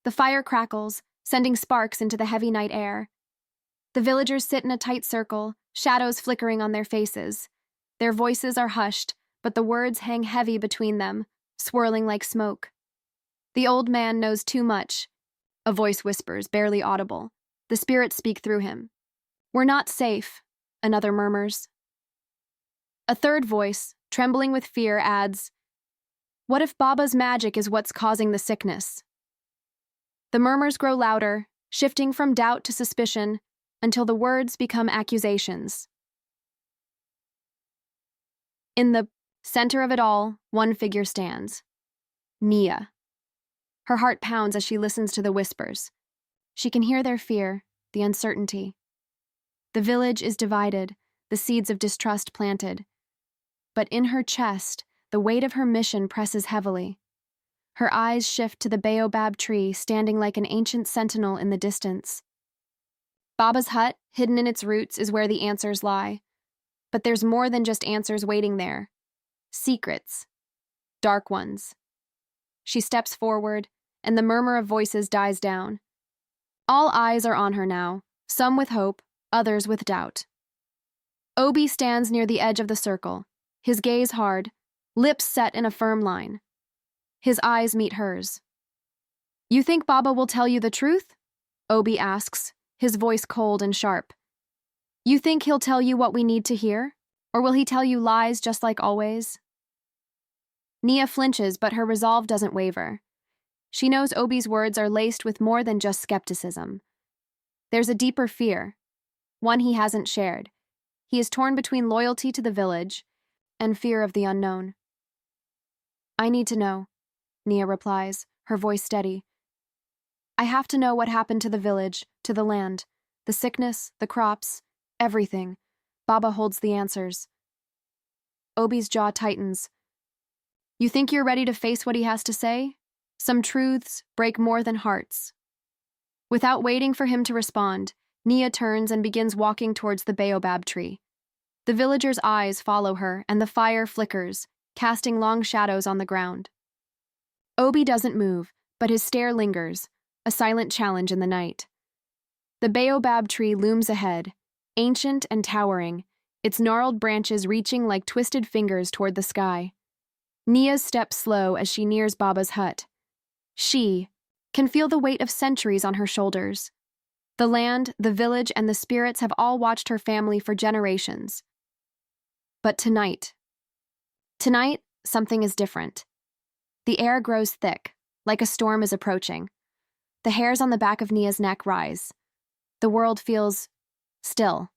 The fire crackles, sending sparks into the heavy night air. The villagers sit in a tight circle, shadows flickering on their faces. Their voices are hushed, but the words hang heavy between them, swirling like smoke. The old man knows too much. A voice whispers, barely audible. The spirits speak through him. "We're not safe," another murmurs. A third voice, trembling with fear, adds, "What if Baba's magic is what's causing the sickness?" The murmurs grow louder, shifting from doubt to suspicion, until the words become accusations. In the center of it all, one figure stands. Nia. Her heart pounds as she listens to the whispers. She can hear their fear, the uncertainty. The village is divided, the seeds of distrust planted. But in her chest, the weight of her mission presses heavily. Her eyes shift to the baobab tree standing like an ancient sentinel in the distance. Baba's hut, hidden in its roots, is where the answers lie. But there's more than just answers waiting there. Secrets. Dark ones. She steps forward, and the murmur of voices dies down. All eyes are on her now, some with hope, others with doubt. Obi stands near the edge of the circle, his gaze hard, lips set in a firm line. His eyes meet hers. "You think Baba will tell you the truth?" Obi asks, his voice cold and sharp. "You think he'll tell you what we need to hear? Or will he tell you lies just like always?" Nia flinches, but her resolve doesn't waver. She knows Obi's words are laced with more than just skepticism. There's a deeper fear, one he hasn't shared. He is torn between loyalty to the village and fear of the unknown. "I need to know," Nia replies, her voice steady. "I have to know what happened to the village, to the land, the sickness, the crops, everything. Baba holds the answers." Obi's jaw tightens. "You think you're ready to face what he has to say? Some truths break more than hearts." Without waiting for him to respond, Nia turns and begins walking towards the baobab tree. The villagers' eyes follow her, and the fire flickers, casting long shadows on the ground. Obi doesn't move, but his stare lingers, a silent challenge in the night. The baobab tree looms ahead, ancient and towering, its gnarled branches reaching like twisted fingers toward the sky. Nia's steps slow as she nears Baba's hut. She can feel the weight of centuries on her shoulders. The land, the village, and the spirits have all watched her family for generations. But tonight, something is different. The air grows thick, like a storm is approaching. The hairs on the back of Nia's neck rise. The world feels still.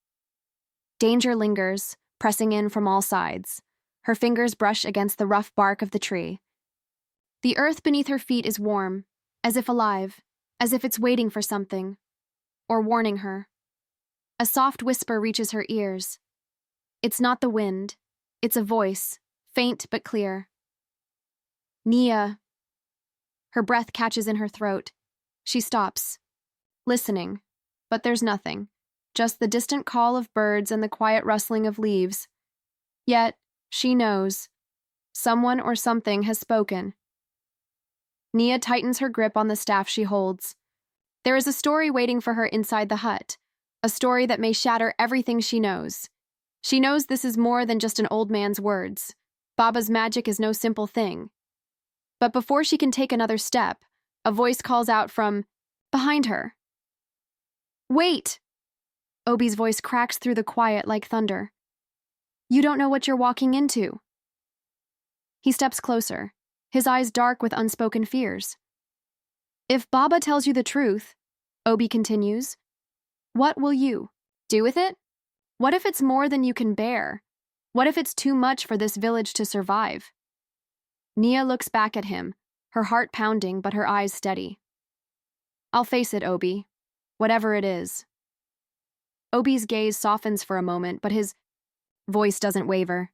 Danger lingers, pressing in from all sides. Her fingers brush against the rough bark of the tree. The earth beneath her feet is warm, as if alive, as if it's waiting for something, or warning her. A soft whisper reaches her ears. It's not the wind. It's a voice, faint but clear. "Nia." Her breath catches in her throat. She stops, listening, but there's nothing, just the distant call of birds and the quiet rustling of leaves. Yet, she knows. Someone or something has spoken. Nia tightens her grip on the staff she holds. There is a story waiting for her inside the hut, a story that may shatter everything she knows. She knows this is more than just an old man's words. Baba's magic is no simple thing. But before she can take another step, a voice calls out from behind her. "Wait!" Obi's voice cracks through the quiet like thunder. "You don't know what you're walking into." He steps closer, his eyes dark with unspoken fears. "If Baba tells you the truth," Obi continues, "what will you do with it? What if it's more than you can bear? What if it's too much for this village to survive?" Nia looks back at him, her heart pounding but her eyes steady. "I'll face it, Obi, whatever it is." Obi's gaze softens for a moment, but his voice doesn't waver.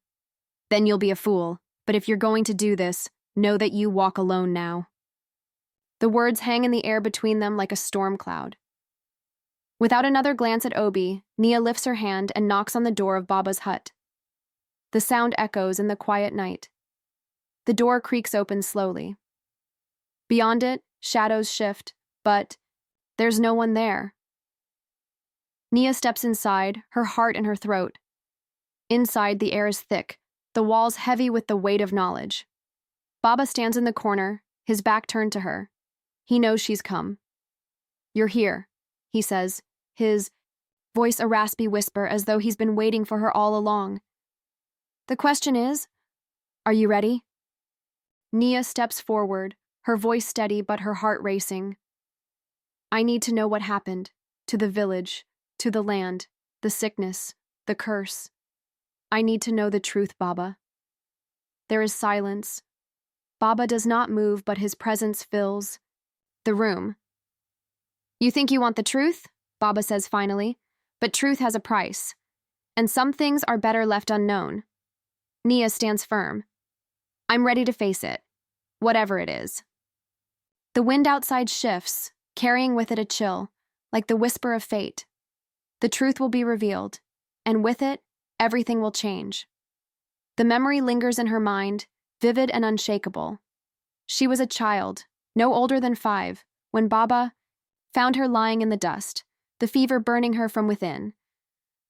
"Then you'll be a fool, but if you're going to do this, know that you walk alone now." The words hang in the air between them like a storm cloud. Without another glance at Obi, Nia lifts her hand and knocks on the door of Baba's hut. The sound echoes in the quiet night. The door creaks open slowly. Beyond it, shadows shift, but there's no one there. Nia steps inside, her heart in her throat. Inside, the air is thick, the walls heavy with the weight of knowledge. Baba stands in the corner, his back turned to her. He knows she's come. "You're here," he says, his voice a raspy whisper as though he's been waiting for her all along. "The question is, are you ready?" Nia steps forward, her voice steady but her heart racing. "I need to know what happened, to the village, to the land, the sickness, the curse. I need to know the truth, Baba." There is silence. Baba does not move, but his presence fills the room. "You think you want the truth?" Baba says finally, "but truth has a price, and some things are better left unknown." Nia stands firm. "I'm ready to face it, whatever it is." The wind outside shifts, carrying with it a chill, like the whisper of fate. The truth will be revealed, and with it, everything will change. The memory lingers in her mind, vivid and unshakable. She was a child, no older than 5, when Baba found her lying in the dust, the fever burning her from within.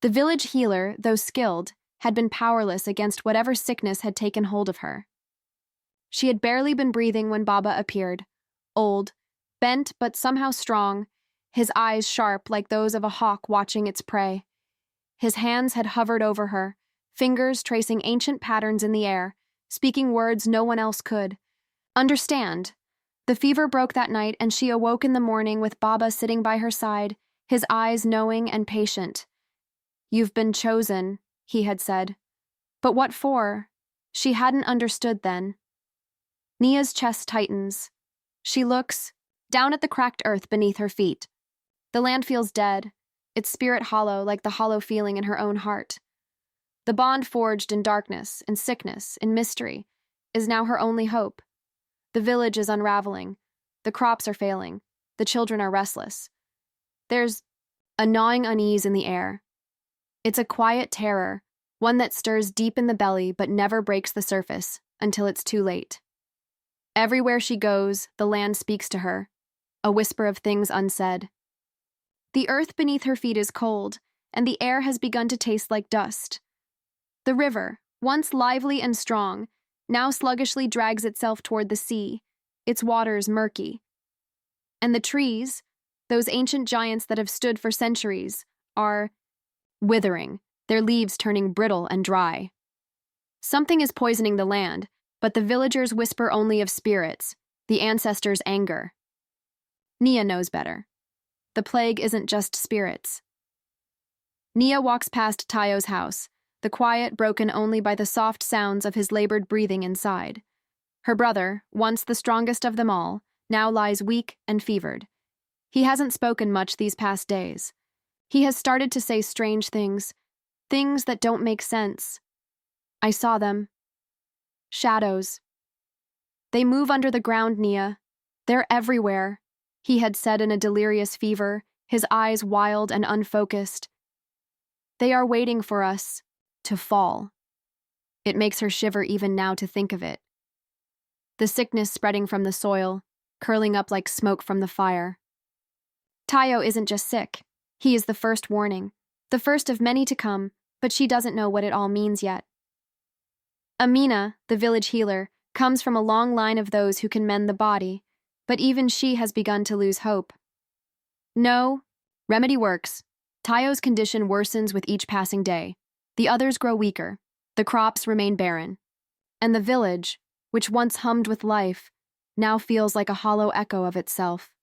The village healer, though skilled, had been powerless against whatever sickness had taken hold of her. She had barely been breathing when Baba appeared, old, bent but somehow strong, his eyes sharp like those of a hawk watching its prey. His hands had hovered over her, fingers tracing ancient patterns in the air, speaking words no one else could. Understand. The fever broke that night, and she awoke in the morning with Baba sitting by her side, his eyes knowing and patient. "You've been chosen," he had said. But what for? She hadn't understood then. Nia's chest tightens. She looks down at the cracked earth beneath her feet. The land feels dead, its spirit hollow like the hollow feeling in her own heart. The bond forged in darkness, in sickness, in mystery, is now her only hope. The village is unraveling. The crops are failing. The children are restless. There's a gnawing unease in the air. It's a quiet terror, one that stirs deep in the belly but never breaks the surface until it's too late. Everywhere she goes, the land speaks to her, a whisper of things unsaid. The earth beneath her feet is cold, and the air has begun to taste like dust. The river, once lively and strong, now sluggishly drags itself toward the sea, its waters murky. And the trees, those ancient giants that have stood for centuries, are withering, their leaves turning brittle and dry. Something is poisoning the land, but the villagers whisper only of spirits, the ancestors' anger. Nia knows better. The plague isn't just spirits. Nia walks past Tayo's house, the quiet broken only by the soft sounds of his labored breathing inside. Her brother, once the strongest of them all, now lies weak and fevered. He hasn't spoken much these past days. He has started to say strange things, things that don't make sense. "I saw them. Shadows. They move under the ground, Nia. They're everywhere," he had said in a delirious fever, his eyes wild and unfocused. "They are waiting for us to fall." It makes her shiver even now to think of it. The sickness spreading from the soil, curling up like smoke from the fire. Tayo isn't just sick. He is the first warning, the first of many to come, but she doesn't know what it all means yet. Amina, the village healer, comes from a long line of those who can mend the body, but even she has begun to lose hope. No, remedy works. Tayo's condition worsens with each passing day. The others grow weaker. The crops remain barren. And the village, which once hummed with life, now feels like a hollow echo of itself.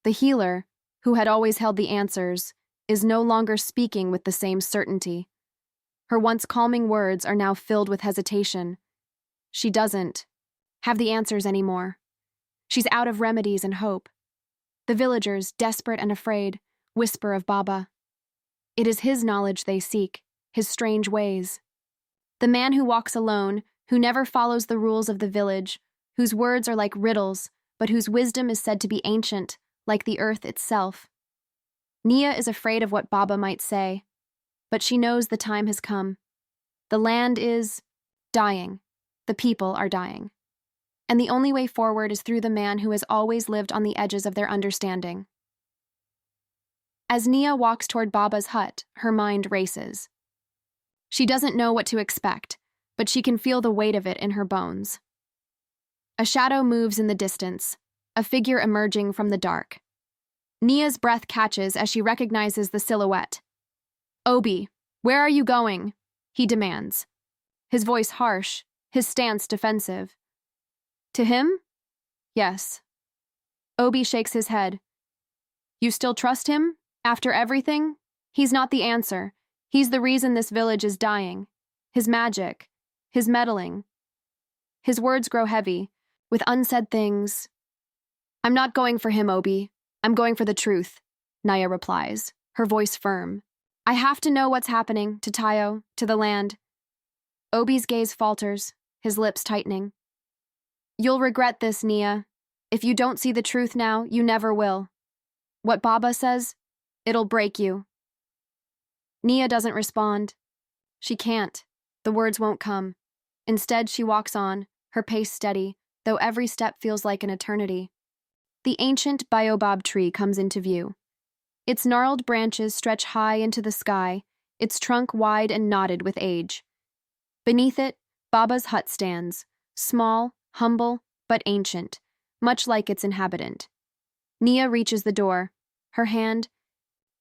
The healer, who had always held the answers, is no longer speaking with the same certainty. Her once calming words are now filled with hesitation. She doesn't have the answers anymore. She's out of remedies and hope. The villagers, desperate and afraid, whisper of Baba. It is his knowledge they seek, his strange ways. The man who walks alone, who never follows the rules of the village, whose words are like riddles, but whose wisdom is said to be ancient, like the earth itself. Nia is afraid of what Baba might say, but she knows the time has come. The land is dying. The people are dying. and the only way forward is through the man who has always lived on the edges of their understanding. As Nia walks toward Baba's hut, her mind races. She doesn't know what to expect, but she can feel the weight of it in her bones. A shadow moves in the distance, a figure emerging from the dark. Nia's breath catches as she recognizes the silhouette. "Obi, where are you going?" he demands. His voice harsh, his stance defensive. To him? Yes. Obi shakes his head. You still trust him? After everything? He's not the answer. He's the reason this village is dying. His magic. His meddling. His words grow heavy, with unsaid things. I'm not going for him, Obi. I'm going for the truth, Nia replies, her voice firm. I have to know what's happening to Tayo, to the land. Obi's gaze falters, his lips tightening. You'll regret this, Nia. If you don't see the truth now, you never will. What Baba says, it'll break you. Nia doesn't respond. She can't. The words won't come. Instead, she walks on, her pace steady, though every step feels like an eternity. The ancient baobab tree comes into view. Its gnarled branches stretch high into the sky, its trunk wide and knotted with age. Beneath it, Baba's hut stands, small, humble, but ancient, much like its inhabitant. Nia reaches the door, her hand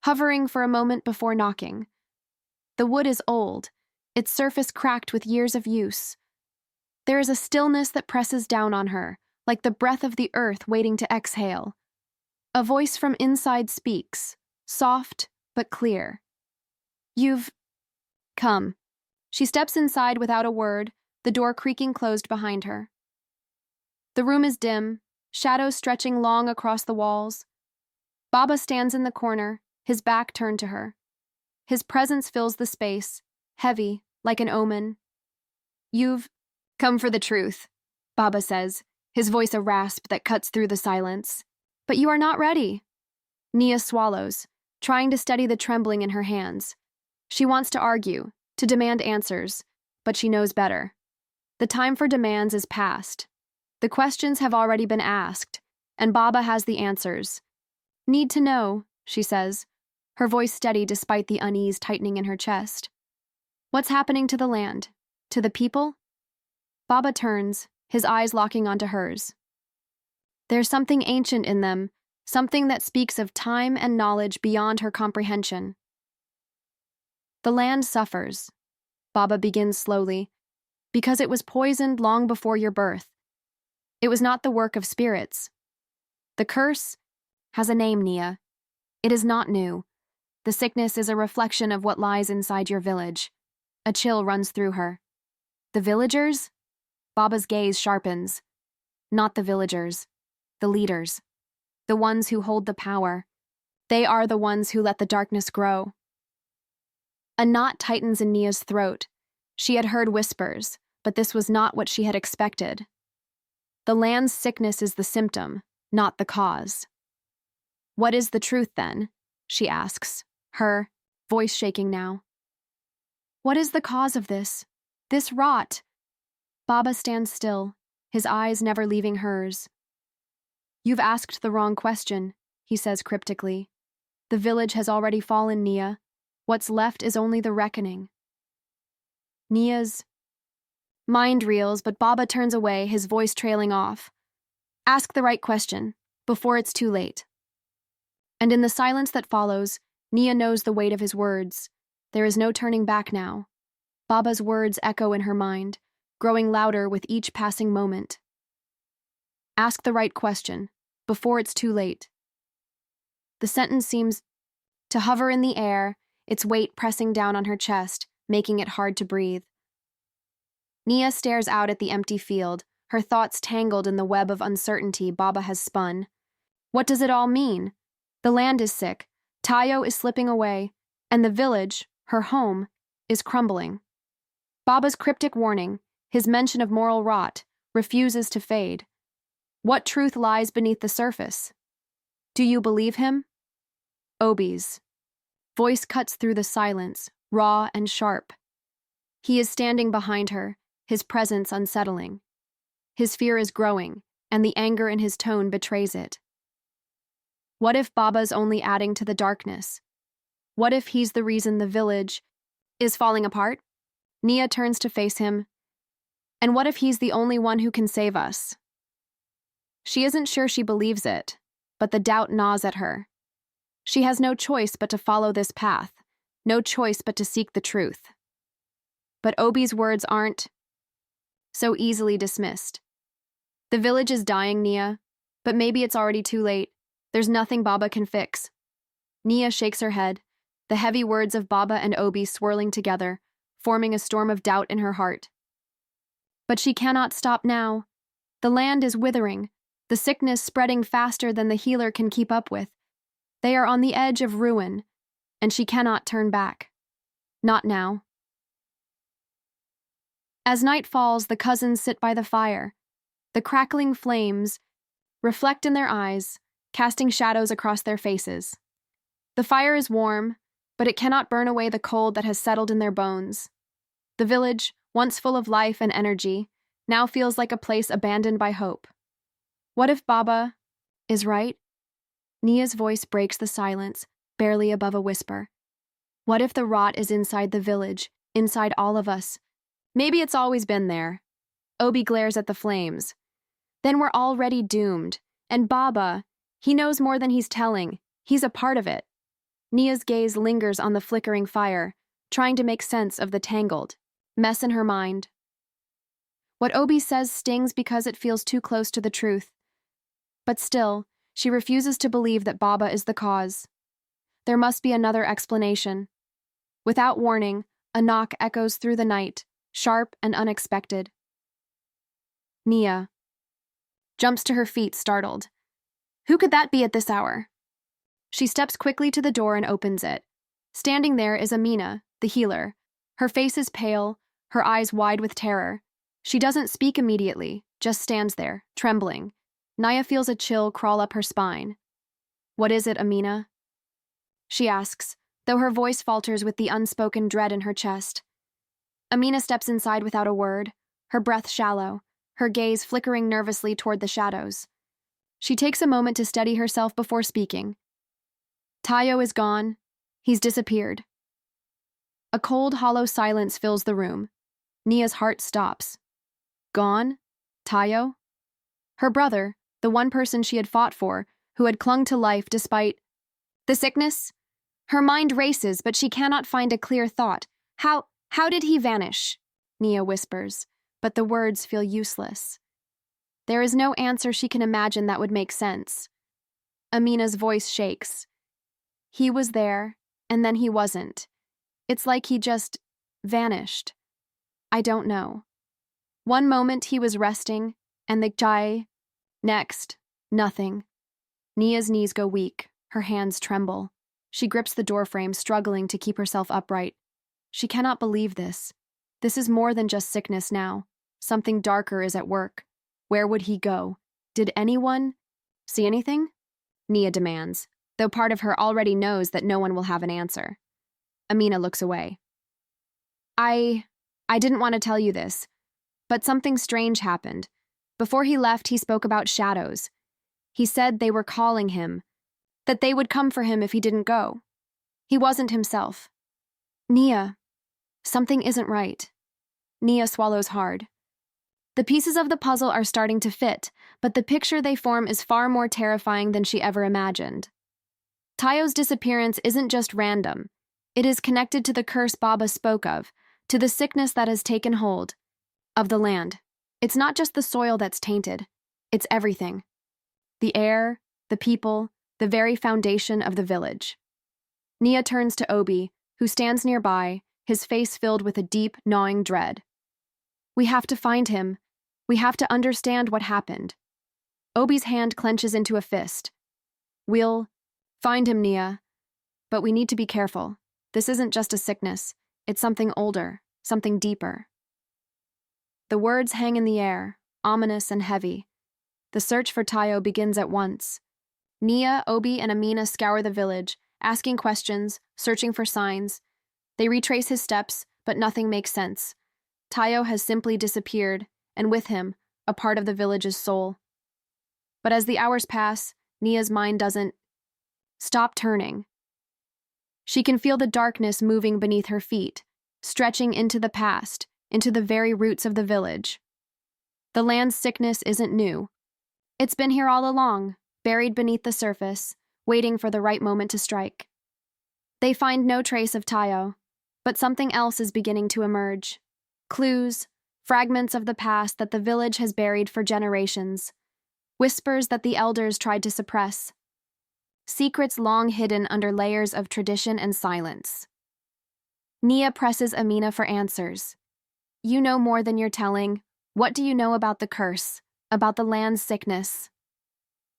hovering for a moment before knocking. The wood is old, its surface cracked with years of use. There is a stillness that presses down on her, like the breath of the earth waiting to exhale. A voice from inside speaks, soft but clear. You've come. She steps inside without a word, the door creaking closed behind her. The room is dim, shadows stretching long across the walls. Baba stands in the corner, his back turned to her. His presence fills the space, heavy, like an omen. You've come for the truth, Baba says, his voice a rasp that cuts through the silence. But you are not ready. Nia swallows, trying to steady the trembling in her hands. She wants to argue, to demand answers, but she knows better. The time for demands is past. The questions have already been asked, and Baba has the answers. Need to know, she says, her voice steady despite the unease tightening in her chest. What's happening to the land? To the people? Baba turns, his eyes locking onto hers. There's something ancient in them, something that speaks of time and knowledge beyond her comprehension. The land suffers, Baba begins slowly, because it was poisoned long before your birth. It was not the work of spirits. The curse has a name, Nia. It is not new. The sickness is a reflection of what lies inside your village. A chill runs through her. The villagers? Baba's gaze sharpens. Not the villagers. The leaders. The ones who hold the power. They are the ones who let the darkness grow. A knot tightens in Nia's throat. She had heard whispers, but this was not what she had expected. The land's sickness is the symptom, not the cause. What is the truth, then? She asks, her voice shaking now. What is the cause of this rot? Baba stands still, his eyes never leaving hers. You've asked the wrong question, he says cryptically. The village has already fallen, Nia. What's left is only the reckoning. Nia's mind reels, but Baba turns away, his voice trailing off. Ask the right question, before it's too late. And in the silence that follows, Nia knows the weight of his words. There is no turning back now. Baba's words echo in her mind, growing louder with each passing moment. Ask the right question, before it's too late. The sentence seems to hover in the air, its weight pressing down on her chest, making it hard to breathe. Nia stares out at the empty field, her thoughts tangled in the web of uncertainty Baba has spun. What does it all mean? The land is sick, Tayo is slipping away, and the village, her home, is crumbling. Baba's cryptic warning, his mention of moral rot, refuses to fade. What truth lies beneath the surface? Do you believe him? Obi's voice cuts through the silence, raw and sharp. He is standing behind her, his presence unsettling. His fear is growing, and the anger in his tone betrays it. What if Baba's only adding to the darkness? What if he's the reason the village is falling apart? Nia turns to face him. And what if he's the only one who can save us? She isn't sure she believes it, but the doubt gnaws at her. She has no choice but to follow this path, no choice but to seek the truth. But Obi's words aren't so easily dismissed. The village is dying, Nia, but maybe it's already too late. There's nothing Baba can fix. Nia shakes her head, the heavy words of Baba and Obi swirling together, forming a storm of doubt in her heart. But she cannot stop now. The land is withering, the sickness spreading faster than the healer can keep up with. They are on the edge of ruin, and she cannot turn back. Not now. As night falls, the cousins sit by the fire. The crackling flames reflect in their eyes, casting shadows across their faces. The fire is warm, but it cannot burn away the cold that has settled in their bones. The village, once full of life and energy, now feels like a place abandoned by hope. What if Baba is right? Nia's voice breaks the silence, barely above a whisper. What if the rot is inside the village, inside all of us? Maybe it's always been there. Obi glares at the flames. Then we're already doomed. And Baba, he knows more than he's telling. He's a part of it. Nia's gaze lingers on the flickering fire, trying to make sense of the tangled mess in her mind. What Obi says stings because it feels too close to the truth. But still, she refuses to believe that Baba is the cause. There must be another explanation. Without warning, a knock echoes through the night, sharp and unexpected. Nia jumps to her feet, startled. Who could that be at this hour? She steps quickly to the door and opens it. Standing there is Amina, the healer. Her face is pale, her eyes wide with terror. She doesn't speak immediately, just stands there, trembling. Nia feels a chill crawl up her spine. What is it, Amina? She asks, though her voice falters with the unspoken dread in her chest. Amina steps inside without a word, her breath shallow, her gaze flickering nervously toward the shadows. She takes a moment to steady herself before speaking. Tayo is gone. He's disappeared. A cold, hollow silence fills the room. Nia's heart stops. Gone? Tayo? Her brother, the one person she had fought for, who had clung to life despite the sickness? Her mind races, but she cannot find a clear thought. How did he vanish? Nia whispers, but the words feel useless. There is no answer she can imagine that would make sense. Amina's voice shakes. He was there, and then he wasn't. It's like he just vanished. I don't know. One moment he was resting, and the jai. Next, nothing. Nia's knees go weak, her hands tremble. She grips the doorframe, struggling to keep herself upright. She cannot believe this. This is more than just sickness now. Something darker is at work. Where would he go? Did anyone see anything? Nia demands, though part of her already knows that no one will have an answer. Amina looks away. I didn't want to tell you this, but something strange happened. Before he left, he spoke about shadows. He said they were calling him, that they would come for him if he didn't go. He wasn't himself. Nia, something isn't right. Nia swallows hard. The pieces of the puzzle are starting to fit, but the picture they form is far more terrifying than she ever imagined. Tayo's disappearance isn't just random. It is connected to the curse Baba spoke of, to the sickness that has taken hold of the land. It's not just the soil that's tainted. It's everything. The air, the people, the very foundation of the village. Nia turns to Obi, who stands nearby, his face filled with a deep, gnawing dread. We have to find him. We have to understand what happened. Obi's hand clenches into a fist. We'll find him, Nia. But we need to be careful. This isn't just a sickness. It's something older, something deeper. The words hang in the air, ominous and heavy. The search for Tayo begins at once. Nia, Obi, and Amina scour the village, asking questions, searching for signs. They retrace his steps, but nothing makes sense. Tayo has simply disappeared, and with him, a part of the village's soul. But as the hours pass, Nia's mind doesn't stop turning. She can feel the darkness moving beneath her feet, stretching into the past, into the very roots of the village. The land's sickness isn't new. It's been here all along, buried beneath the surface, waiting for the right moment to strike. They find no trace of Tayo, but something else is beginning to emerge. Clues, fragments of the past that the village has buried for generations. Whispers that the elders tried to suppress. Secrets long hidden under layers of tradition and silence. Nia presses Amina for answers. You know more than you're telling. What do you know about the curse, about the land's sickness?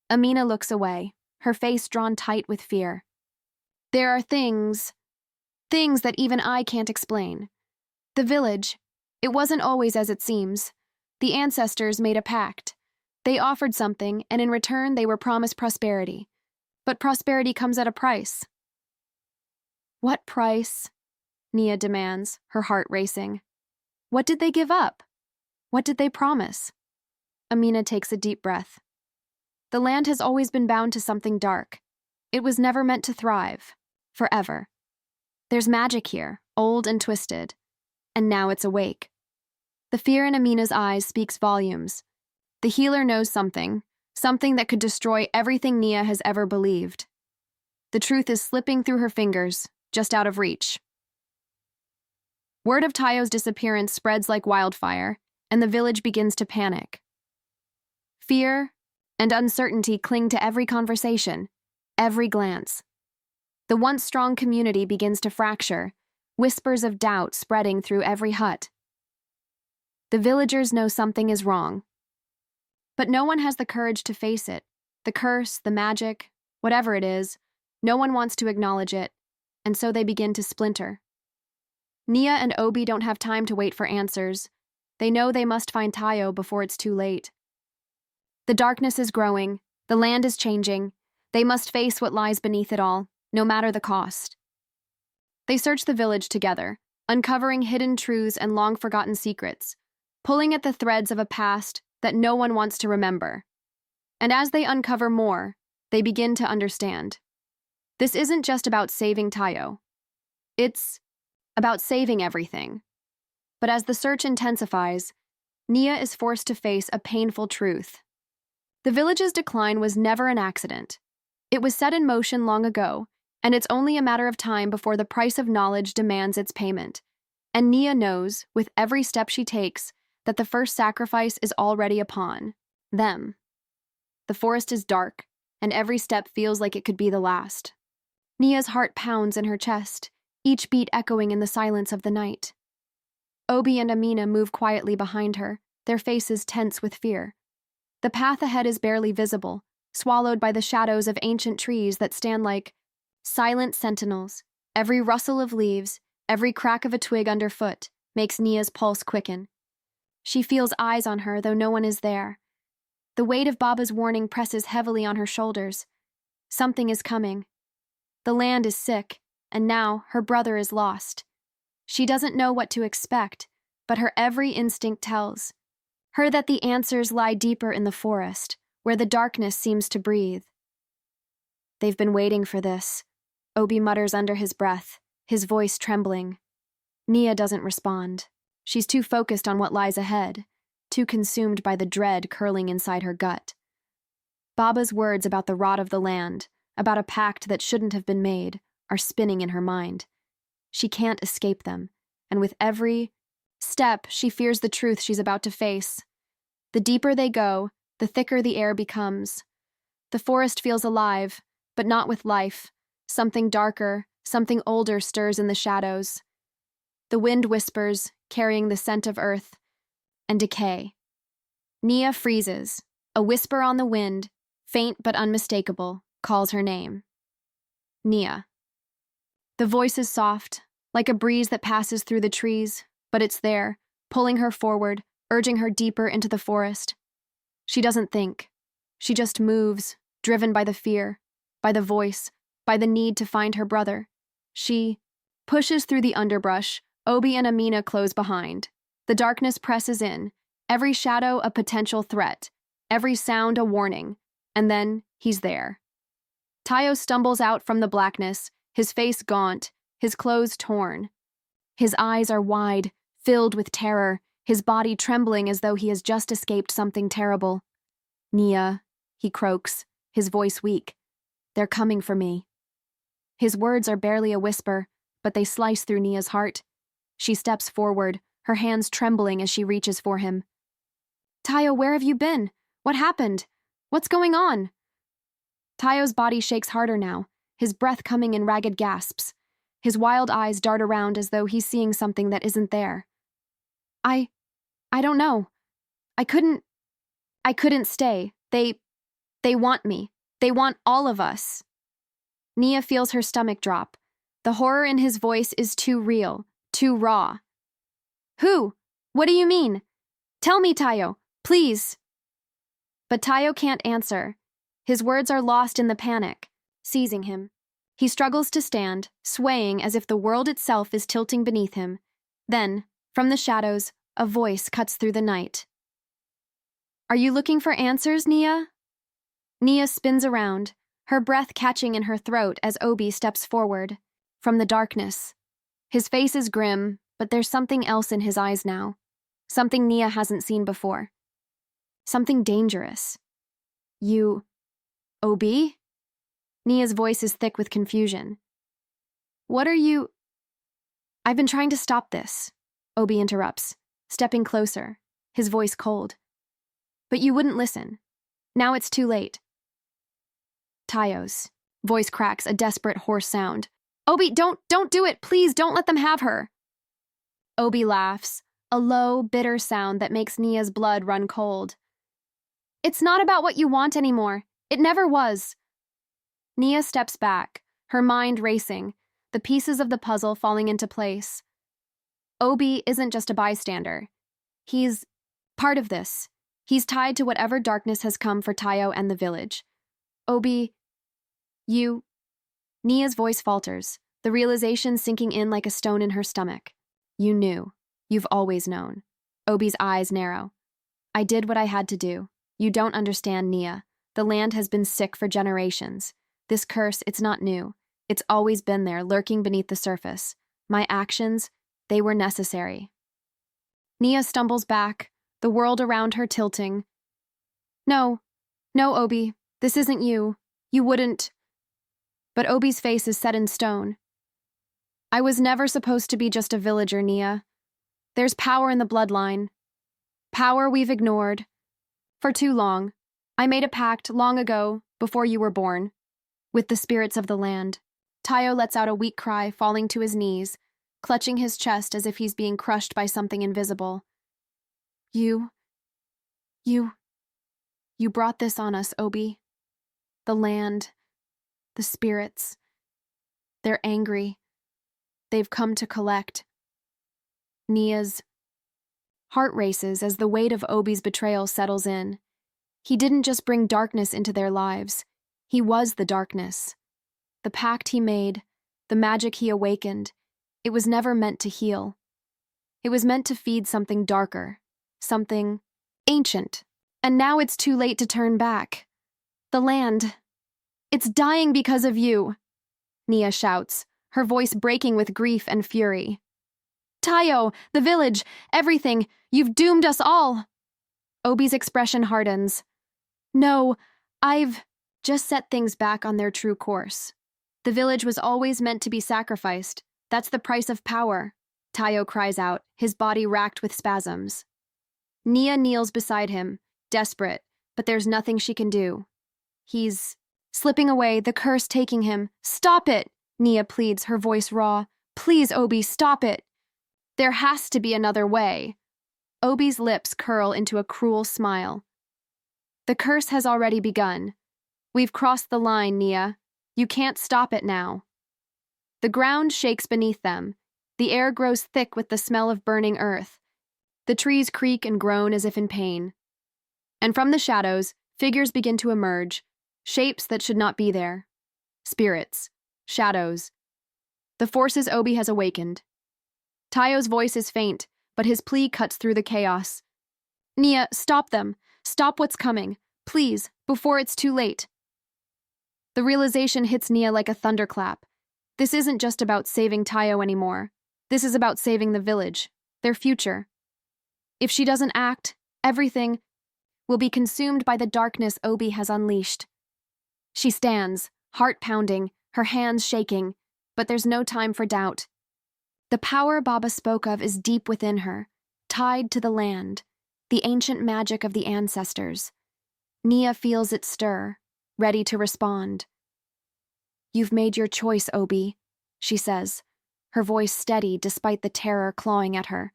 Amina looks away, her face drawn tight with fear. There are things that even I can't explain. The village, it wasn't always as it seems. The ancestors made a pact. They offered something, and in return they were promised prosperity. But prosperity comes at a price. What price? Nia demands, her heart racing. What did they give up? What did they promise? Amina takes a deep breath. The land has always been bound to something dark. It was never meant to thrive. Forever. There's magic here, old and twisted. And now it's awake. The fear in Amina's eyes speaks volumes. The healer knows something that could destroy everything Nia has ever believed. The truth is slipping through her fingers, just out of reach. Word of Tayo's disappearance spreads like wildfire, and the village begins to panic. Fear and uncertainty cling to every conversation, every glance. The once strong community begins to fracture, whispers of doubt spreading through every hut. The villagers know something is wrong. But no one has the courage to face it. The curse, the magic, whatever it is, no one wants to acknowledge it, and so they begin to splinter. Nia and Obi don't have time to wait for answers. They know they must find Tayo before it's too late. The darkness is growing, the land is changing. They must face what lies beneath it all, no matter the cost. They search the village together, uncovering hidden truths and long-forgotten secrets, pulling at the threads of a past that no one wants to remember. And as they uncover more, they begin to understand. This isn't just about saving Tayo. It's about saving everything. But as the search intensifies, Nia is forced to face a painful truth. The village's decline was never an accident. It was set in motion long ago, and it's only a matter of time before the price of knowledge demands its payment. And Nia knows, with every step she takes, that the first sacrifice is already upon them. The forest is dark, and every step feels like it could be the last. Nia's heart pounds in her chest, each beat echoing in the silence of the night. Obi and Amina move quietly behind her, their faces tense with fear. The path ahead is barely visible, swallowed by the shadows of ancient trees that stand like silent sentinels. Every rustle of leaves, every crack of a twig underfoot, makes Nia's pulse quicken. She feels eyes on her, though no one is there. The weight of Baba's warning presses heavily on her shoulders. Something is coming. The land is sick, and now her brother is lost. She doesn't know what to expect, but her every instinct tells her that the answers lie deeper in the forest, where the darkness seems to breathe. They've been waiting for this, Obi mutters under his breath, his voice trembling. Nia doesn't respond. She's too focused on what lies ahead, too consumed by the dread curling inside her gut. Baba's words about the rot of the land, about a pact that shouldn't have been made, are spinning in her mind. She can't escape them, and with every step, she fears the truth she's about to face. The deeper they go, the thicker the air becomes. The forest feels alive, but not with life. Something darker, something older stirs in the shadows. The wind whispers, carrying the scent of earth and decay. Nia freezes. A whisper on the wind, faint but unmistakable, calls her name. Nia. The voice is soft, like a breeze that passes through the trees, but it's there, pulling her forward, urging her deeper into the forest. She doesn't think. She just moves, driven by the fear, by the voice, by the need to find her brother. She pushes through the underbrush. Obi and Amina close behind. The darkness presses in, every shadow a potential threat, every sound a warning, and then he's there. Tayo stumbles out from the blackness, his face gaunt, his clothes torn. His eyes are wide, filled with terror, his body trembling as though he has just escaped something terrible. "Nia," he croaks, his voice weak. "They're coming for me." His words are barely a whisper, but they slice through Nia's heart. She steps forward, her hands trembling as she reaches for him. "Tayo, where have you been? What happened? What's going on?" Tayo's body shakes harder now, his breath coming in ragged gasps. His wild eyes dart around as though he's seeing something that isn't there. I don't know. I couldn't stay. They want me. They want all of us." Nia feels her stomach drop. The horror in his voice is too real, too raw. "Who? What do you mean? Tell me, Tayo, please." But Tayo can't answer. His words are lost in the panic, seizing him. He struggles to stand, swaying as if the world itself is tilting beneath him. Then, from the shadows, a voice cuts through the night. "Are you looking for answers, Nia?" Nia spins around, her breath catching in her throat as Obi steps forward. From the darkness. His face is grim, but there's something else in his eyes now. Something Nia hasn't seen before. Something dangerous. "You... Obi?" Nia's voice is thick with confusion. "What are you—" "I've been trying to stop this," Obi interrupts, stepping closer, his voice cold. "But you wouldn't listen. Now it's too late." Tayo's voice cracks a desperate, hoarse sound. "Obi, don't do it! Please, don't let them have her!" Obi laughs, a low, bitter sound that makes Nia's blood run cold. "It's not about what you want anymore. It never was." Nia steps back, her mind racing, the pieces of the puzzle falling into place. Obi isn't just a bystander. He's part of this. He's tied to whatever darkness has come for Tayo and the village. "Obi, you..." Nia's voice falters, the realization sinking in like a stone in her stomach. "You knew. You've always known." Obi's eyes narrow. "I did what I had to do. You don't understand, Nia. The land has been sick for generations. This curse, it's not new. It's always been there, lurking beneath the surface. My actions, they were necessary." Nia stumbles back, the world around her tilting. No, Obi, this isn't you. You wouldn't..." But Obi's face is set in stone. "I was never supposed to be just a villager, Nia. There's power in the bloodline. Power we've ignored. For too long. I made a pact long ago, before you were born, with the spirits of the land." Tayo lets out a weak cry, falling to his knees, clutching his chest as if he's being crushed by something invisible. You brought this on us, Obi. The land, the spirits. They're angry. They've come to collect." Nia's heart races as the weight of Obi's betrayal settles in. He didn't just bring darkness into their lives. He was the darkness. The pact he made, the magic he awakened, it was never meant to heal. It was meant to feed something darker, something ancient. And now it's too late to turn back. The land, it's dying because of you, Nia shouts, her voice breaking with grief and fury. "Tayo, the village, everything, you've doomed us all." Obi's expression hardens. "No, I've just set things back on their true course. The village was always meant to be sacrificed. That's the price of power," Tayo cries out, his body racked with spasms. Nia kneels beside him, desperate, but there's nothing she can do. He's slipping away, the curse taking him. "Stop it," Nia pleads, her voice raw. "Please, Obi, stop it. There has to be another way." Obi's lips curl into a cruel smile. "The curse has already begun. We've crossed the line, Nia. You can't stop it now." The ground shakes beneath them. The air grows thick with the smell of burning earth. The trees creak and groan as if in pain. And from the shadows, figures begin to emerge, shapes that should not be there. Spirits, shadows. The forces Obi has awakened. Tayo's voice is faint, but his plea cuts through the chaos. Nia, stop them. Stop what's coming. Please, before it's too late. The realization hits Nia like a thunderclap. This isn't just about saving Tayo anymore. This is about saving the village, their future. If she doesn't act, everything will be consumed by the darkness Obi has unleashed. She stands, heart pounding, her hands shaking, but there's no time for doubt. The power Baba spoke of is deep within her, tied to the land, the ancient magic of the ancestors. Nia feels it stir, ready to respond. "You've made your choice, Obi," she says, her voice steady despite the terror clawing at her.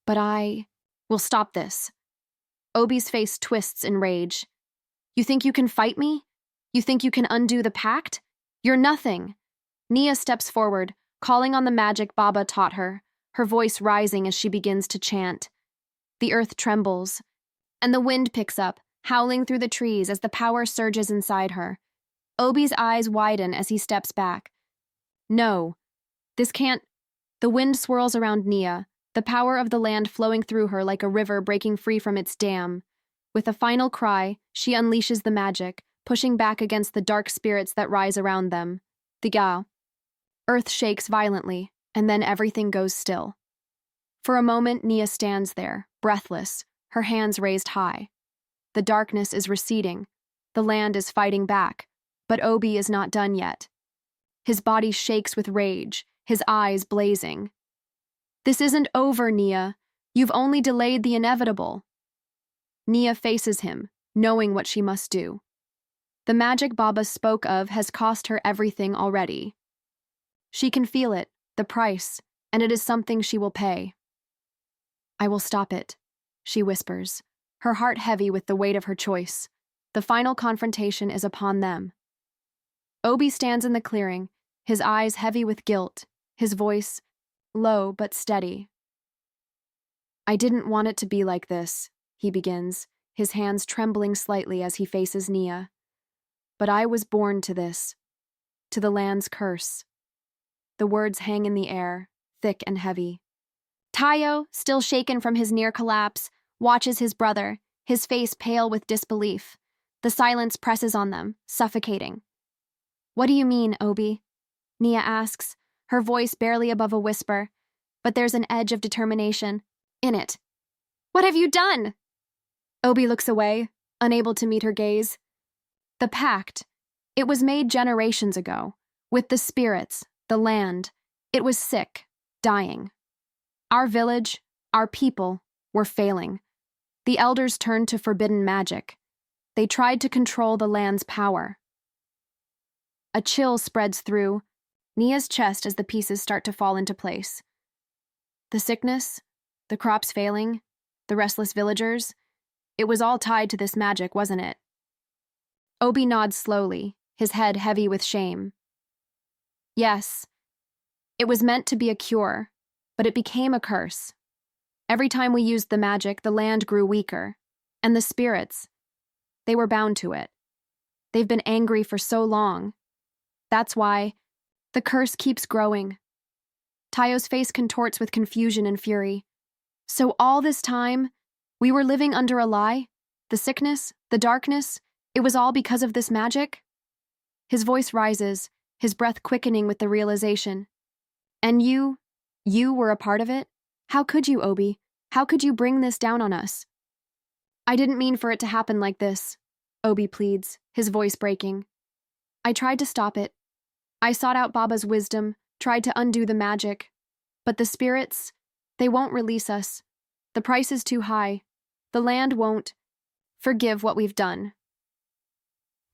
"But I will stop this." Obi's face twists in rage. "You think you can fight me? You think you can undo the pact? You're nothing." Nia steps forward, calling on the magic Baba taught her, her voice rising as she begins to chant. The earth trembles, and the wind picks up, howling through the trees as the power surges inside her. Obi's eyes widen as he steps back. "No, this can't." The wind swirls around Nia, the power of the land flowing through her like a river breaking free from its dam. With a final cry, she unleashes the magic, pushing back against the dark spirits that rise around them. The Ga. Earth shakes violently, and then everything goes still. For a moment, Nia stands there, breathless, her hands raised high. The darkness is receding. The land is fighting back, but Obi is not done yet. His body shakes with rage, his eyes blazing. "This isn't over, Nia. You've only delayed the inevitable." Nia faces him, knowing what she must do. The magic Baba spoke of has cost her everything already. She can feel it, the price, and it is something she will pay. "I will stop it," she whispers, her heart heavy with the weight of her choice. The final confrontation is upon them. Obi stands in the clearing, his eyes heavy with guilt, his voice low but steady. "I didn't want it to be like this," he begins, his hands trembling slightly as he faces Nia. "But I was born to this, to the land's curse." The words hang in the air, thick and heavy. Tayo, still shaken from his near collapse, watches his brother, his face pale with disbelief. The silence presses on them, suffocating. "What do you mean, Obi?" Nia asks, her voice barely above a whisper, but there's an edge of determination in it. "What have you done?" Obi looks away, unable to meet her gaze. "The pact. It was made generations ago, with the spirits, the land. It was sick, dying. Our village, our people, were failing. The elders turned to forbidden magic. They tried to control the land's power." A chill spreads through Nia's chest as the pieces start to fall into place. The sickness, the crops failing, the restless villagers, it was all tied to this magic, wasn't it? Obi nods slowly, his head heavy with shame. "Yes, it was meant to be a cure, but it became a curse. Every time we used the magic, the land grew weaker, and the spirits, they were bound to it. They've been angry for so long. That's why the curse keeps growing." Tayo's face contorts with confusion and fury. "So all this time, we were living under a lie? The sickness, the darkness, it was all because of this magic?" His voice rises, his breath quickening with the realization. "And you were a part of it? How could you, Obi? How could you bring this down on us?" "I didn't mean for it to happen like this," Obi pleads, his voice breaking. "I tried to stop it. I sought out Baba's wisdom, tried to undo the magic. But the spirits, they won't release us. The price is too high. The land won't forgive what we've done."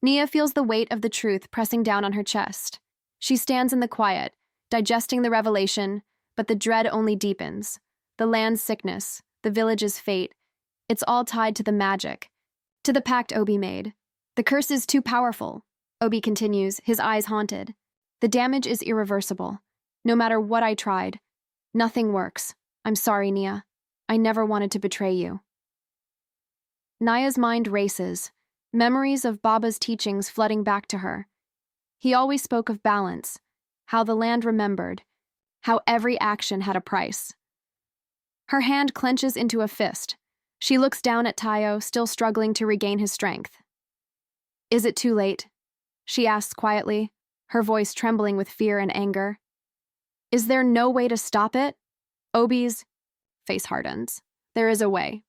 Nia feels the weight of the truth pressing down on her chest. She stands in the quiet, digesting the revelation, but the dread only deepens. The land's sickness, the village's fate, it's all tied to the magic, to the pact Obi made. "The curse is too powerful," Obi continues, his eyes haunted. "The damage is irreversible. No matter what I tried, nothing works. I'm sorry, Nia. I never wanted to betray you." Nia's mind races, memories of Baba's teachings flooding back to her. He always spoke of balance, how the land remembered, how every action had a price. Her hand clenches into a fist. She looks down at Tayo, still struggling to regain his strength. Is it too late? She asks quietly, her voice trembling with fear and anger. Is there no way to stop it? Obi's face hardens. There is a way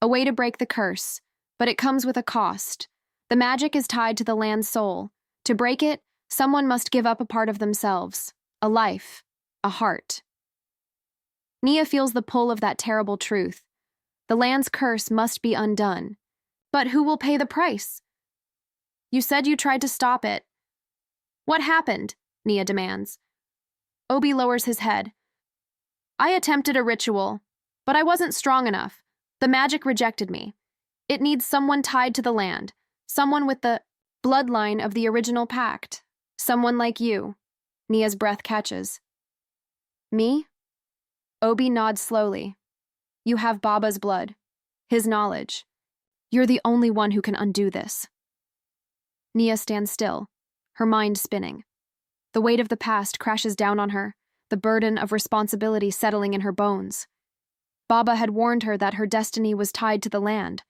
to break the curse, but it comes with a cost. The magic is tied to the land's soul. To break it, someone must give up a part of themselves, a life, a heart. Nia feels the pull of that terrible truth. The land's curse must be undone. But who will pay the price? You said you tried to stop it. What happened? Nia demands. Obi lowers his head. I attempted a ritual, but I wasn't strong enough. The magic rejected me. It needs someone tied to the land, someone with the bloodline of the original pact. Someone like you. Nia's breath catches. Me? Obi nods slowly. You have Baba's blood, his knowledge. You're the only one who can undo this. Nia stands still, her mind spinning. The weight of the past crashes down on her, the burden of responsibility settling in her bones. Baba had warned her that her destiny was tied to the land,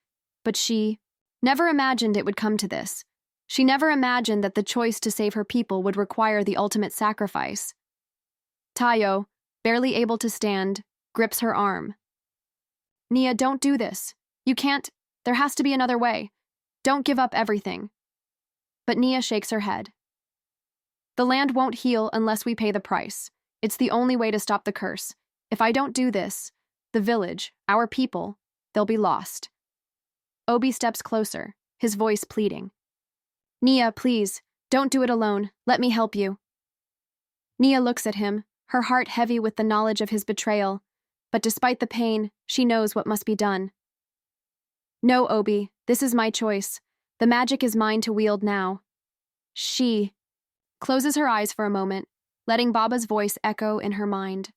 but she never imagined it would come to this. She never imagined that the choice to save her people would require the ultimate sacrifice. Tayo, barely able to stand, grips her arm. Nia, don't do this. You can't. There has to be another way. Don't give up everything. But Nia shakes her head. The land won't heal unless we pay the price. It's the only way to stop the curse. If I don't do this, the village, our people, they'll be lost. Obi steps closer, his voice pleading. Nia, please, don't do it alone. Let me help you. Nia looks at him, her heart heavy with the knowledge of his betrayal, but despite the pain, she knows what must be done. No, Obi, this is my choice. The magic is mine to wield now. She closes her eyes for a moment, letting Baba's voice echo in her mind.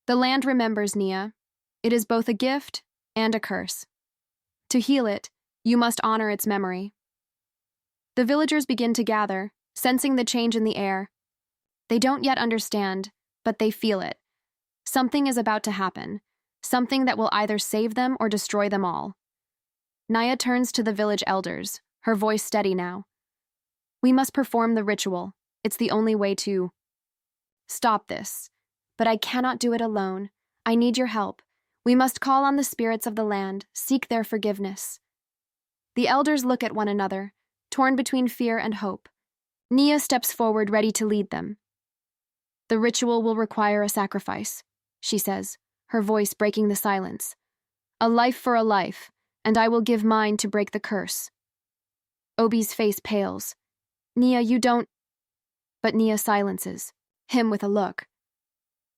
The land remembers Nia. It is both a gift and a curse. To heal it, you must honor its memory. The villagers begin to gather, sensing the change in the air. They don't yet understand, but they feel it. Something is about to happen, something that will either save them or destroy them all. Nia turns to the village elders, her voice steady now. We must perform the ritual. It's the only way to stop this. But I cannot do it alone. I need your help. We must call on the spirits of the land, seek their forgiveness. The elders look at one another, torn between fear and hope. Nia steps forward, ready to lead them. The ritual will require a sacrifice, she says, her voice breaking the silence. A life for a life, and I will give mine to break the curse. Obi's face pales. Nia, you don't... But Nia silences, him with a look.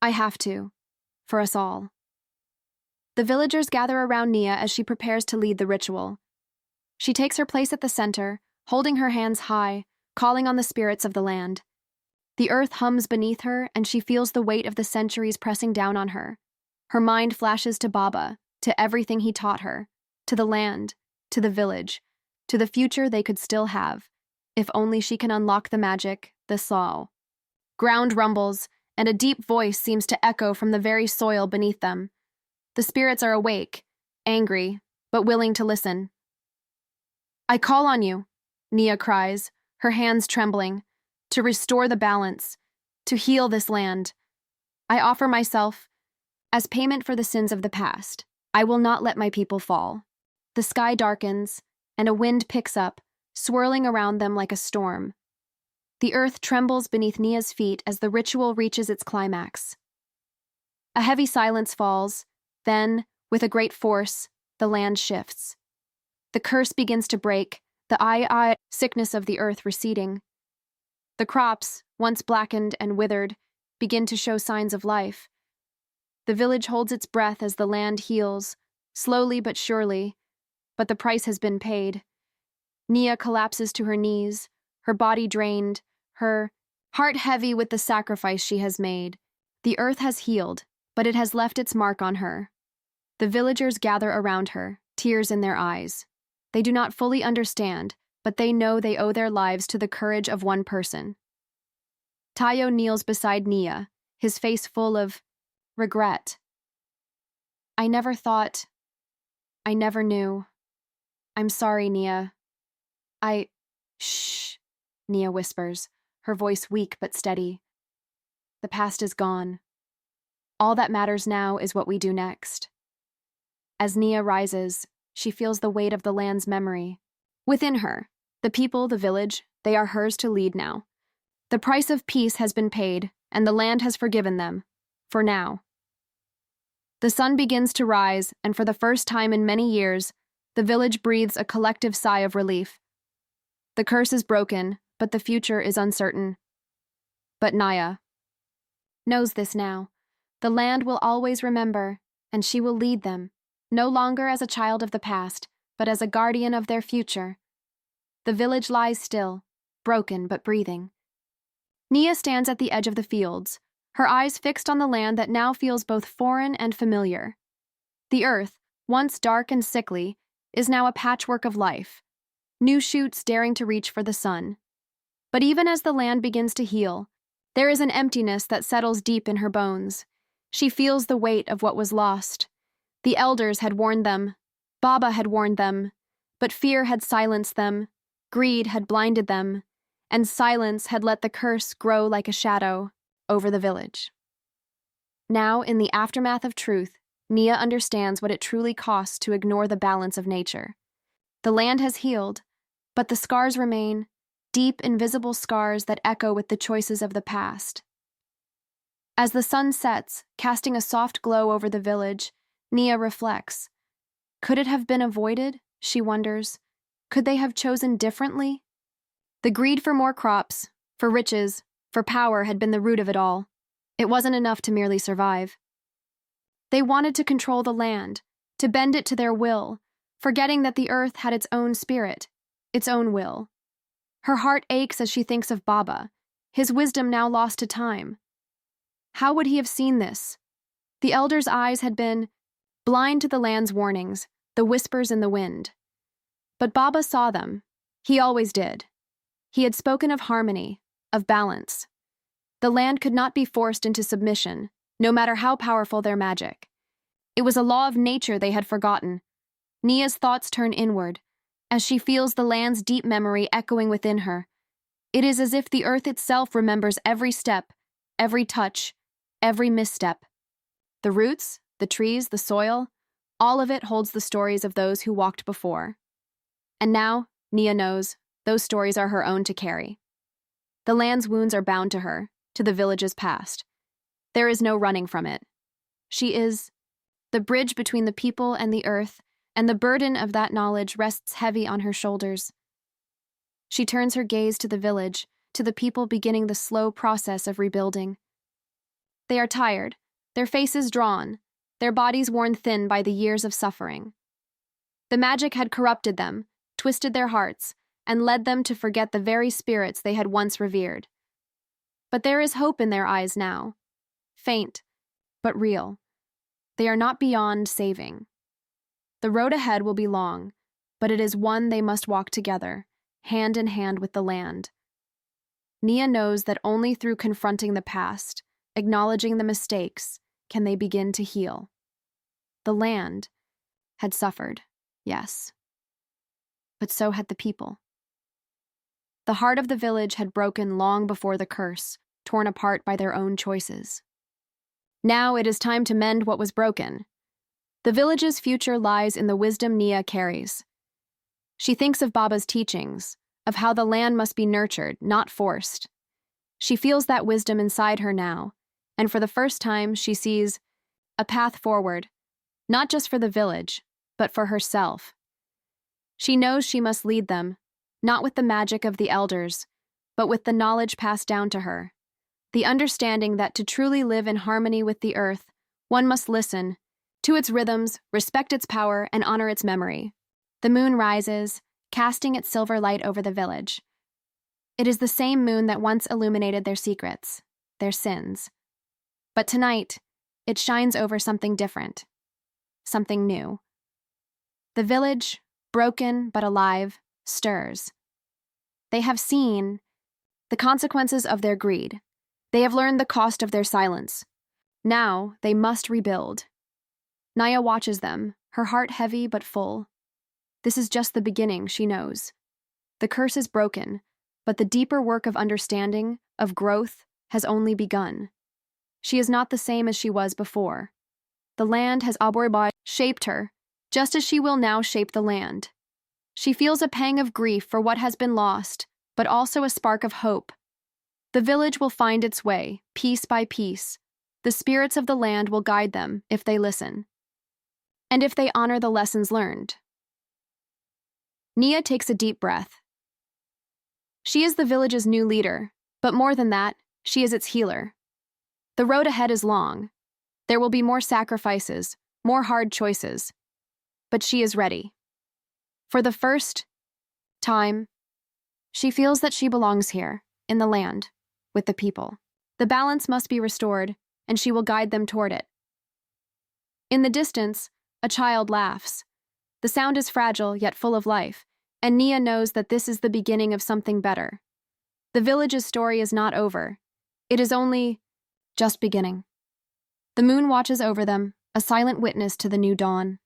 I have to, for us all. The villagers gather around Nia as she prepares to lead the ritual. She takes her place at the center, holding her hands high, calling on the spirits of the land. The earth hums beneath her, and she feels the weight of the centuries pressing down on her. Her mind flashes to Baba, to everything he taught her, to the land, to the village, to the future they could still have, if only she can unlock the magic, the soul. Ground rumbles, and a deep voice seems to echo from the very soil beneath them. The spirits are awake, angry, but willing to listen. I call on you, Nia cries, her hands trembling, to restore the balance, to heal this land. I offer myself as payment for the sins of the past. I will not let my people fall. The sky darkens, and a wind picks up, swirling around them like a storm. The earth trembles beneath Nia's feet as the ritual reaches its climax. A heavy silence falls, then, with a great force, the land shifts. The curse begins to break, the sickness of the earth receding. The crops, once blackened and withered, begin to show signs of life. The village holds its breath as the land heals, slowly but surely, but the price has been paid. Nia collapses to her knees, her body drained, her heart heavy with the sacrifice she has made. The earth has healed, but it has left its mark on her. The villagers gather around her, tears in their eyes. They do not fully understand, but they know they owe their lives to the courage of one person. Tayo kneels beside Nia, his face full of regret. I never thought... I never knew. I'm sorry, Nia. I... Shh, Nia whispers, her voice weak but steady. The past is gone. All that matters now is what we do next. As Nia rises, she feels the weight of the land's memory. Within her, the people, the village, they are hers to lead now. The price of peace has been paid, and the land has forgiven them. For now. The sun begins to rise, and for the first time in many years, the village breathes a collective sigh of relief. The curse is broken, but the future is uncertain. But Nia knows this now. The land will always remember, and she will lead them, no longer as a child of the past, but as a guardian of their future. The village lies still, broken but breathing. Nia stands at the edge of the fields, her eyes fixed on the land that now feels both foreign and familiar. The earth, once dark and sickly, is now a patchwork of life, new shoots daring to reach for the sun. But even as the land begins to heal, there is an emptiness that settles deep in her bones. She feels the weight of what was lost. The elders had warned them, Baba had warned them, but fear had silenced them, greed had blinded them, and silence had let the curse grow like a shadow over the village. Now, in the aftermath of truth, Nia understands what it truly costs to ignore the balance of nature. The land has healed, but the scars remain, deep, invisible scars that echo with the choices of the past. As the sun sets, casting a soft glow over the village, Nia reflects. Could it have been avoided? She wonders. Could they have chosen differently? The greed for more crops, for riches, for power had been the root of it all. It wasn't enough to merely survive. They wanted to control the land, to bend it to their will, forgetting that the earth had its own spirit, its own will. Her heart aches as she thinks of Baba, his wisdom now lost to time. How would he have seen this? The elders' eyes had been blind to the land's warnings, the whispers in the wind. But Baba saw them. He always did. He had spoken of harmony, of balance. The land could not be forced into submission, no matter how powerful their magic. It was a law of nature they had forgotten. Nia's thoughts turn inward, as she feels the land's deep memory echoing within her. It is as if the earth itself remembers every step, every touch, every misstep. The roots, the trees, the soil, all of it holds the stories of those who walked before. And now, Nia knows, those stories are her own to carry. The land's wounds are bound to her, to the village's past. There is no running from it. She is the bridge between the people and the earth, and the burden of that knowledge rests heavy on her shoulders. She turns her gaze to the village, to the people beginning the slow process of rebuilding. They are tired, their faces drawn, their bodies worn thin by the years of suffering. The magic had corrupted them, twisted their hearts, and led them to forget the very spirits they had once revered. But there is hope in their eyes now. Faint, but real. They are not beyond saving. The road ahead will be long, but it is one they must walk together, hand in hand with the land. Nia knows that only through confronting the past, acknowledging the mistakes, can they begin to heal. The land had suffered, yes, but so had the people. The heart of the village had broken long before the curse, torn apart by their own choices. Now it is time to mend what was broken. The village's future lies in the wisdom Nia carries. She thinks of Baba's teachings, of how the land must be nurtured, not forced. She feels that wisdom inside her now, and for the first time she sees a path forward, not just for the village, but for herself. She knows she must lead them, not with the magic of the elders, but with the knowledge passed down to her. The understanding that to truly live in harmony with the earth, one must listen to its rhythms, respect its power, and honor its memory. The moon rises, casting its silver light over the village. It is the same moon that once illuminated their secrets, their sins. But tonight, it shines over something different, something new. The village, broken but alive, stirs. They have seen the consequences of their greed. They have learned the cost of their silence. Now they must rebuild. Nia watches them, her heart heavy but full. This is just the beginning, she knows. The curse is broken, but the deeper work of understanding, of growth, has only begun. She is not the same as she was before. The land has shaped her, just as she will now shape the land. She feels a pang of grief for what has been lost, but also a spark of hope. The village will find its way, piece by piece. The spirits of the land will guide them if they listen, and if they honor the lessons learned. Nia takes a deep breath. She is the village's new leader, but more than that, she is its healer. The road ahead is long. There will be more sacrifices, more hard choices. But she is ready. For the first time, she feels that she belongs here, in the land, with the people. The balance must be restored, and she will guide them toward it. In the distance, a child laughs. The sound is fragile yet full of life, and Nia knows that this is the beginning of something better. The village's story is not over. It is only just beginning. The moon watches over them, a silent witness to the new dawn.